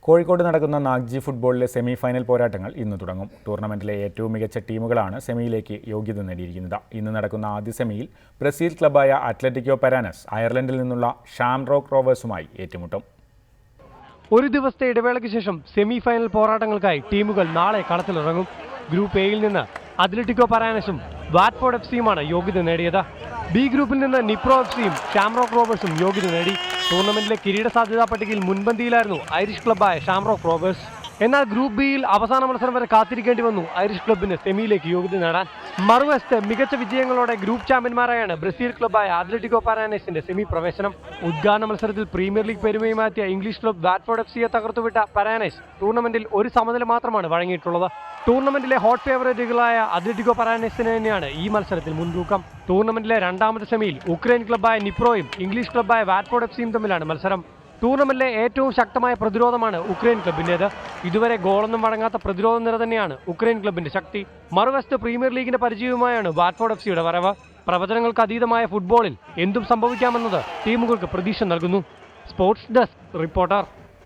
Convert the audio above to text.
കോഴിക്കോട് നടക്കുന്ന നാഗ്ജി ഫുട്ബോളിലെ semi final പോരാട്ടങ്ങൾ ഇന്ന് തുടങ്ങും. ടൂർണമെന്റിലെ ഏറ്റവും മികച്ച ടീമുകളാണ് സെമിയിലേക്ക് യോഗ്യത നേടിയിരിക്കുന്നത്. ഇന്ന് നടക്കുന്ന ആദ്യ സെമിയിൽ ബ്രസീൽ ക്ലബ്ബായ അത്ലറ്റിക്കോ പരാനസ് അയർലൻഡിൽ നിന്നുള്ള ഷാംറോക്ക് റോവേഴ്സുമായി ഏറ്റുമുട്ടും. ഒരു ദിവസത്തെ ഇടവേളയ്ക്ക് ശേഷം സെമി ഫൈനൽ പോരാട്ടങ്ങൾക്കായി ടീമുകൾ നാളെ കളത്തിലിറങ്ങും. ഗ്രൂപ്പ് എയിൽ നിന്ന് അത്ലറ്റിക്കോ പരാനസും വാറ്റ്ഫോർഡ് എഫ്.സിയുമാണ് യോഗ്യത നേടിയത്. ബി ഗ്രൂപ്പിൽ നിന്ന് നിപ്രോ എഫ്.സിയും ഷാംറോക്ക് റോവേഴ്സും യോഗ്യത നേടി. ടൂർണമെന്റിലെ കിരീട സാധ്യതാ പട്ടികയിൽ മുൻപന്തിയിലായിരുന്നു ഐറിഷ് ക്ലബ്ബായ ഷാംറോക്ക് റോവേഴ്സ്. എന്നാൽ ഗ്രൂപ്പ് ബിയിൽ അവസാന മത്സരം വരെ കാത്തിരിക്കേണ്ടി വന്നു ഐറിഷ് ക്ലബിന് സെമിയിലേക്ക് യോഗ്യത നേടാൻ. മറുവശത്ത് മികച്ച വിജയങ്ങളോടെ ഗ്രൂപ്പ് ചാമ്പ്യന്മാരായാണ് ബ്രസീൽ ക്ലബ്ബായ അത്ലറ്റിക്കോ പരാനസിന്റെ സെമി പ്രവേശനം. ഉദ്ഘാടന മത്സരത്തിൽ പ്രീമിയർ ലീഗ് പെരുമയുമാറ്റിയ ഇംഗ്ലീഷ് ക്ലബ് വാറ്റ്ഫോർഡ് എഫ്.സിയെ തകർത്തുവിട്ട പരാനസ് ടൂർണമെന്റിൽ ഒരു സമനില മാത്രമാണ് വഴങ്ങിയിട്ടുള്ളത്. ടൂർണമെന്റിലെ ഹോട്ട് ഫേവറേറ്റുകളായ അത്ലറ്റിക്കോ പരാനസിന് തന്നെയാണ് ഈ മത്സരത്തിൽ മുൻതൂക്കം. ടൂർണമെന്റിലെ രണ്ടാമത്തെ സെമിയിൽ ഉക്രൈൻ ക്ലബ്ബായ നിപ്രോയും ഇംഗ്ലീഷ് ക്ലബ്ബായ വാറ്റ്ഫോർഡ് എഫ്.സിയും തമ്മിലാണ് മത്സരം. ടൂർണമെന്റിലെ ഏറ്റവും ശക്തമായ പ്രതിരോധമാണ് ഉക്രൈൻ ക്ലബിന്റേത്. ഇതുവരെ ഗോളൊന്നും വഴങ്ങാത്ത പ്രതിരോധ നിര തന്നെയാണ് ഉക്രൈൻ ക്ലബിന്റെ ശക്തി. മറുവശത്ത് പ്രീമിയർ ലീഗിന്റെ പരിചയവുമായാണ് വാറ്റ്ഫോർഡ് എഫ്.സിയുടെ വരവ്. പ്രവചനങ്ങൾക്ക് അതീതമായ ഫുട്ബോളിൽ എന്തും സംഭവിക്കാമെന്നത് ടീമുകൾക്ക് പ്രതീക്ഷ നൽകുന്നു. Sports desk reporter.